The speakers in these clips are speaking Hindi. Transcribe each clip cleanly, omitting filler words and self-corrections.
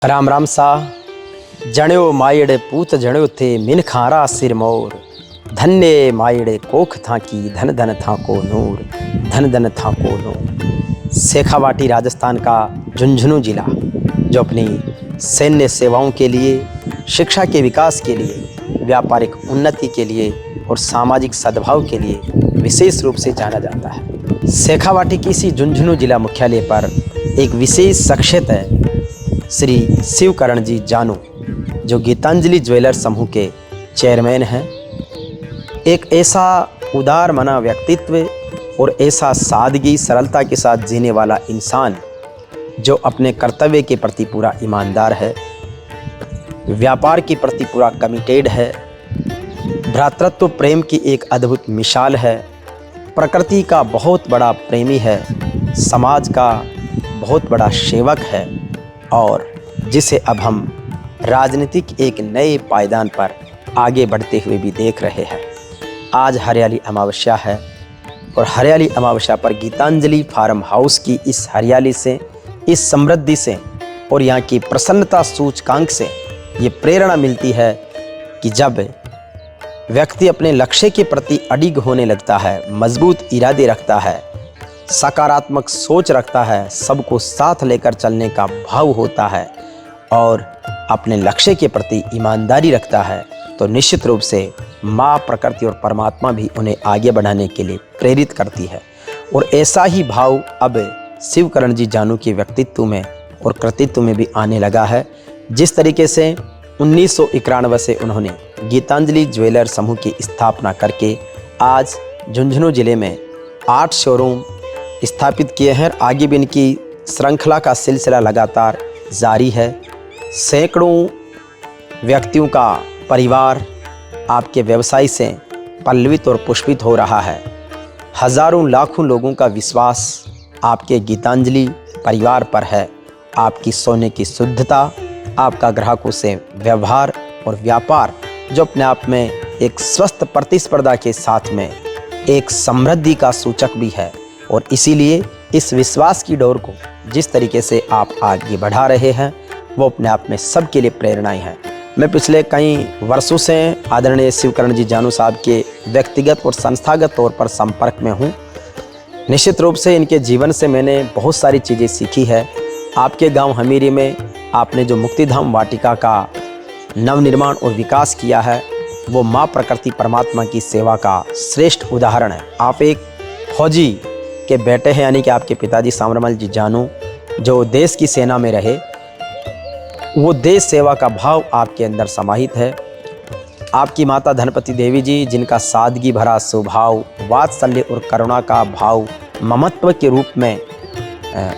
राम राम सा जण्यो मायड़े पूत जण्यो थे मिन खारा सिर मोर। धन्य मायड़े कोख था की धन धन था को नूर, धन धन था को नूर। शेखावाटी राजस्थान का झुंझुनू जिला जो अपनी सैन्य सेवाओं के लिए, शिक्षा के विकास के लिए, व्यापारिक उन्नति के लिए और सामाजिक सद्भाव के लिए विशेष रूप से जाना जाता है। शेखावाटी की इसी झुंझुनू जिला मुख्यालय पर एक विशेष शख्सियत है श्री शिवकरण जी जानू, जो गीतांजलि ज्वेलर समूह के चेयरमैन हैं। एक ऐसा उदार मना व्यक्तित्व और ऐसा सादगी सरलता के साथ जीने वाला इंसान जो अपने कर्तव्य के प्रति पूरा ईमानदार है, व्यापार के प्रति पूरा कमिटेड है, भ्रातृत्व प्रेम की एक अद्भुत मिसाल है, प्रकृति का बहुत बड़ा प्रेमी है, समाज का बहुत बड़ा सेवक है और जिसे अब हम राजनीतिक एक नए पायदान पर आगे बढ़ते हुए भी देख रहे हैं। आज हरियाली अमावस्या है और हरियाली अमावस्या पर गीतांजलि फार्म हाउस की इस हरियाली से, इस समृद्धि से और यहाँ की प्रसन्नता सूचकांक से ये प्रेरणा मिलती है कि जब व्यक्ति अपने लक्ष्य के प्रति अडिग होने लगता है, मजबूत इरादे रखता है, सकारात्मक सोच रखता है, सबको साथ लेकर चलने का भाव होता है और अपने लक्ष्य के प्रति ईमानदारी रखता है, तो निश्चित रूप से माँ प्रकृति और परमात्मा भी उन्हें आगे बढ़ाने के लिए प्रेरित करती है। और ऐसा ही भाव अब शिवकरण जी जानू के व्यक्तित्व में और कृतित्व में भी आने लगा है। जिस तरीके से 1991 से उन्होंने गीतांजलि ज्वेलर समूह की स्थापना करके आज झुंझुनू जिले में 8 शोरूम स्थापित किए हैं। आगे भी इनकी श्रृंखला का सिलसिला लगातार जारी है। सैकड़ों व्यक्तियों का परिवार आपके व्यवसाय से पल्लवित और पुष्पित हो रहा है। हजारों लाखों लोगों का विश्वास आपके गीतांजलि परिवार पर है। आपकी सोने की शुद्धता, आपका ग्राहकों से व्यवहार और व्यापार जो अपने आप में एक स्वस्थ प्रतिस्पर्धा के साथ में एक समृद्धि का सूचक भी है। और इसीलिए इस विश्वास की डोर को जिस तरीके से आप आगे बढ़ा रहे हैं वो अपने आप में सबके लिए प्रेरणाएं हैं। मैं पिछले कई वर्षों से आदरणीय शिवकरण जी जानू साहब के व्यक्तिगत और संस्थागत तौर पर संपर्क में हूं। निश्चित रूप से इनके जीवन से मैंने बहुत सारी चीज़ें सीखी है। आपके गांव हमीरी में आपने जो मुक्तिधाम वाटिका का नवनिर्माण और विकास किया है वो माँ प्रकृति परमात्मा की सेवा का श्रेष्ठ उदाहरण है। आप एक फौजी के बेटे हैं, यानी कि आपके पिताजी सांवरमल जी जानू जो देश की सेना में रहे, वो देश सेवा का भाव आपके अंदर समाहित है। आपकी माता धनपति देवी जी जिनका सादगी भरा स्वभाव, वात्सल्य और करुणा का भाव ममत्व के रूप में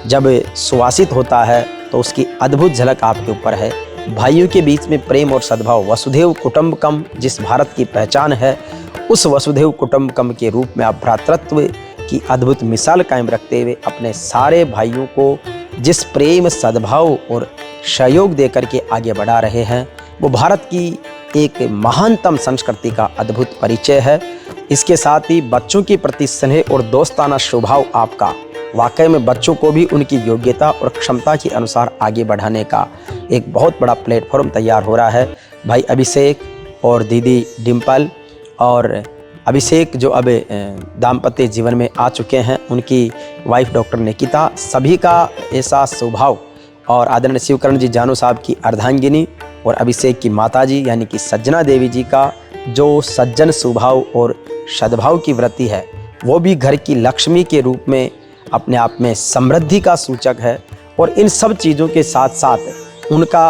जब सुवासित होता है तो उसकी अद्भुत झलक आपके ऊपर है। भाइयों के बीच में प्रेम और सद्भाव, वसुधैव कुटुंबकम जिस भारत की पहचान है, उस वसुधैव कुटुंबकम के रूप में आप भ्रातृत्व की अद्भुत मिसाल कायम रखते हुए अपने सारे भाइयों को जिस प्रेम, सद्भाव और सहयोग देकर के आगे बढ़ा रहे हैं वो भारत की एक महानतम संस्कृति का अद्भुत परिचय है। इसके साथ ही बच्चों के प्रति स्नेह और दोस्ताना स्वभाव आपका वाकई में बच्चों को भी उनकी योग्यता और क्षमता के अनुसार आगे बढ़ाने का एक बहुत बड़ा प्लेटफॉर्म तैयार हो रहा है। भाई अभिषेक और दीदी डिम्पल और अभिषेक जो अब दाम्पत्य जीवन में आ चुके हैं, उनकी वाइफ डॉक्टर निकिता, सभी का ऐसा स्वभाव और आदरणीय शिवकरण जी जानू साहब की अर्धांगिनी और अभिषेक की माताजी यानी कि सज्जना देवी जी का जो सज्जन स्वभाव और सद्भाव की वृत्ति है वो भी घर की लक्ष्मी के रूप में अपने आप में समृद्धि का सूचक है। और इन सब चीज़ों के साथ साथ उनका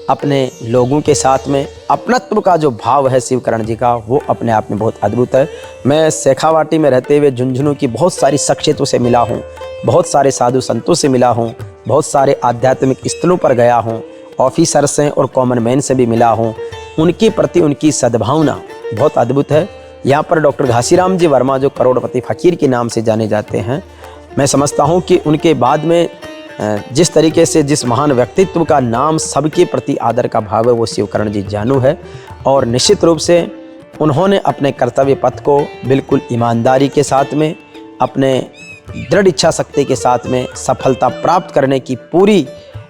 अपने लोगों के साथ में अपनत्व का जो भाव है शिवकरण जी का, वो अपने आप में बहुत अद्भुत है। मैं शेखावाटी में रहते हुए झुंझुनू की बहुत सारी शख्सियतों से मिला हूँ, बहुत सारे साधु संतों से मिला हूँ, बहुत सारे आध्यात्मिक स्थलों पर गया हूँ, ऑफिसर से और कॉमन मैन से भी मिला हूँ। उनके प्रति उनकी सद्भावना बहुत अद्भुत है। यहाँ पर डॉक्टर घासीराम जी वर्मा जो करोड़पति फ़कीर के नाम से जाने जाते हैं, मैं समझता हूँ कि उनके बाद में जिस तरीके से जिस महान व्यक्तित्व का नाम सबके प्रति आदर का भाव है वो शिवकरण जी जानू है। और निश्चित रूप से उन्होंने अपने कर्तव्य पथ को बिल्कुल ईमानदारी के साथ में, अपने दृढ़ इच्छा शक्ति के साथ में सफलता प्राप्त करने की पूरी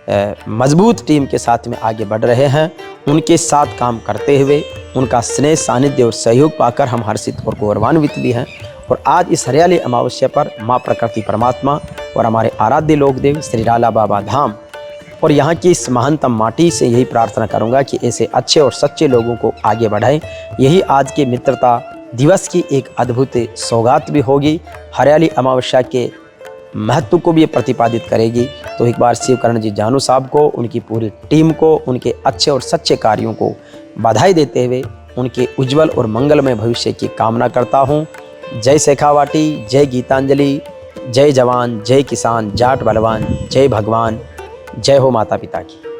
मजबूत टीम के साथ में आगे बढ़ रहे हैं। उनके साथ काम करते हुए उनका स्नेह, सानिध्य और सहयोग पाकर हम हर्षित और गौरवान्वित भी हैं। और आज इस हरियाली अमावस्या पर माँ प्रकृति परमात्मा और हमारे आराध्य लोकदेव श्री राला बाबा धाम और यहाँ की इस महानतम माटी से यही प्रार्थना करूँगा कि ऐसे अच्छे और सच्चे लोगों को आगे बढ़ाएं। यही आज के मित्रता दिवस की एक अद्भुत सौगात भी होगी। हरियाली अमावस्या के महत्व को भी ये प्रतिपादित करेगी। तो एक बार शिवकरण जी जानू साहब को, उनकी पूरी टीम को, उनके अच्छे और सच्चे कार्यों को बधाई देते हुए उनके उज्जवल और मंगलमय भविष्य की कामना करता हूँ। जय शेखावाटी, जय गीतांजलि, जय जवान, जय किसान, जाट बलवान, जय भगवान, जय हो माता पिता की।